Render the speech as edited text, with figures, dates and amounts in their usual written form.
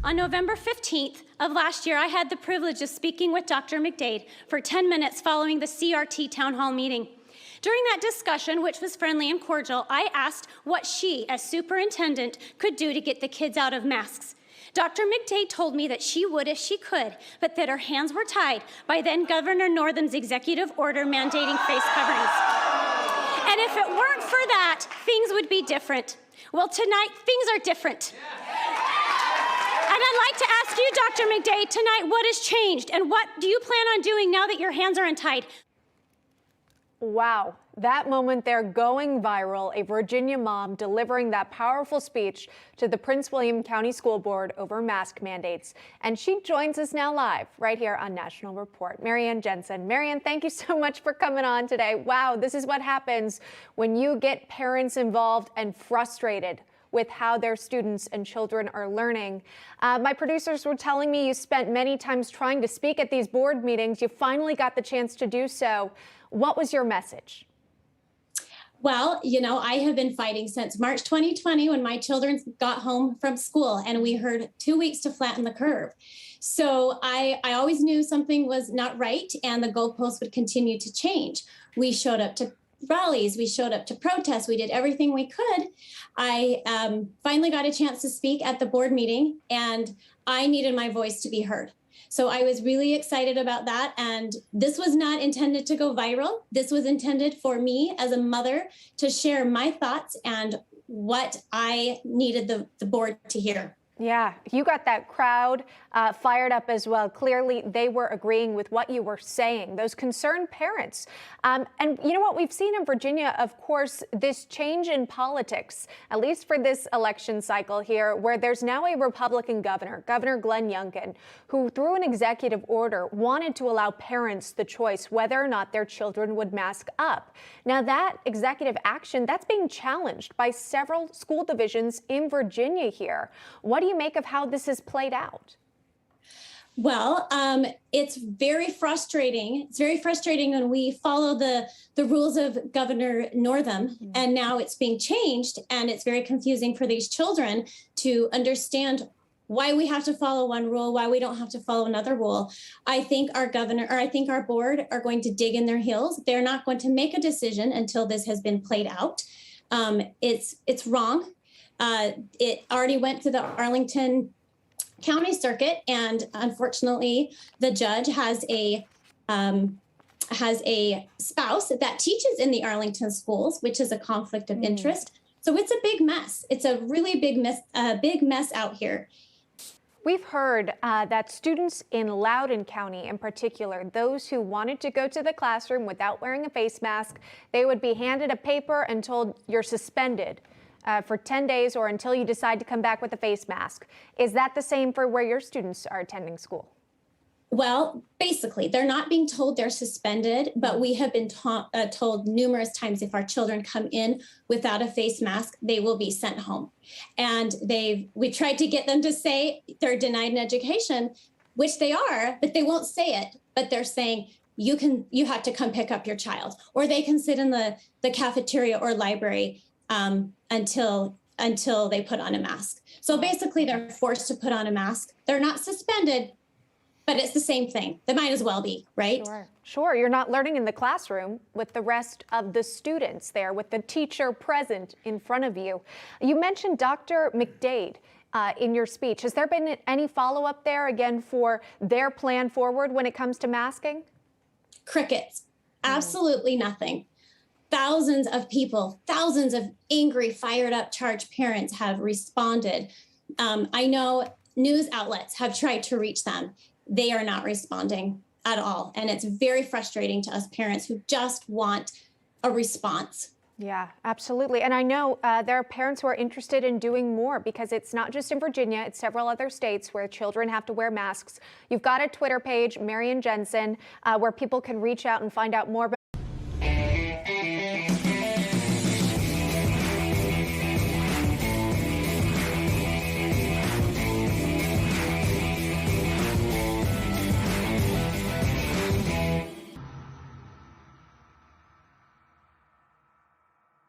On November 15th of last year, I had the privilege of speaking with Dr. McDade for 10 minutes following the CRT town hall meeting. During that discussion, which was friendly and cordial, I asked what she, as superintendent, could do to get the kids out of masks. Dr. McDade told me that she would if she could, but that her hands were tied by then Governor Northam's executive order mandating face coverings. And if it weren't for that, things would be different. Well, tonight, things are different. And I'd like to ask you, Dr. McDade, tonight, what has changed? And what do you plan on doing now that your hands are untied? Wow, that moment there going viral, a Virginia mom delivering that powerful speech to the Prince William County School Board over mask mandates. And she joins us now live right here on National Report. Merianne Jensen. Merianne, thank you so much for coming on today. Wow, this is what happens when you get parents involved and frustrated with how their students and children are learning. My producers were telling me you spent many times trying to speak at these board meetings. You finally got the chance to do so. What was your message? Well, you know, I have been fighting since March 2020 when my children got home from school and we heard 2 weeks to flatten the curve. So I always knew something was not right and the goalposts would continue to change. We showed up to rallies, we showed up to protests, we did everything we could. I finally got a chance to speak at the board meeting and I needed my voice to be heard. So I was really excited about that. And this was not intended to go viral. This was intended for me as a mother to share my thoughts and what I needed the board to hear. Yeah, you got that crowd fired up as well. Clearly, they were agreeing with what you were saying, those concerned parents. And you know what we've seen in Virginia, of course, this change in politics, at least for this election cycle here, where there's now a Republican governor, Governor Glenn Youngkin, who through an executive order wanted to allow parents the choice whether or not their children would mask up. Now that executive action, that's being challenged by several school divisions in Virginia here. What do you make of how this has played out? Well, it's very frustrating. It's very frustrating when we follow the rules of Governor Northam, and now it's being changed, and it's very confusing for these children to understand why we have to follow one rule, why we don't have to follow another rule. I think our governor, or I think our board are going to dig in their heels. They're not going to make a decision until this has been played out. It's wrong. It already went to the Arlington County Circuit, and unfortunately, the judge has a spouse that teaches in the Arlington schools, which is a conflict of interest. So it's a big mess. It's a really big mess out here. We've heard that students in Loudoun County in particular, those who wanted to go to the classroom without wearing a face mask, they would be handed a paper and told you're suspended for 10 days or until you decide to come back with a face mask. Is that the same for where your students are attending school? Well, basically, they're not being told they're suspended, but we have been told numerous times if our children come in without a face mask, they will be sent home. And we tried to get them to say they're denied an education, which they are, but they won't say it. But they're saying you have to come pick up your child, or they can sit in the cafeteria or library until they put on a mask. So basically, they're forced to put on a mask. They're not suspended, but it's the same thing. They might as well be, right? Sure. You're not learning in the classroom with the rest of the students there, with the teacher present in front of you. You mentioned Dr. McDade in your speech. Has there been any follow-up there, again, for their plan forward when it comes to masking? Crickets. Absolutely nothing. Thousands of people, thousands of angry, fired up, charged parents have responded. I know news outlets have tried to reach them. They are not responding at all. And it's very frustrating to us parents who just want a response. Yeah, absolutely. And I know there are parents who are interested in doing more because it's not just in Virginia, it's several other states where children have to wear masks. You've got a Twitter page, Merianne Jensen, where people can reach out and find out more about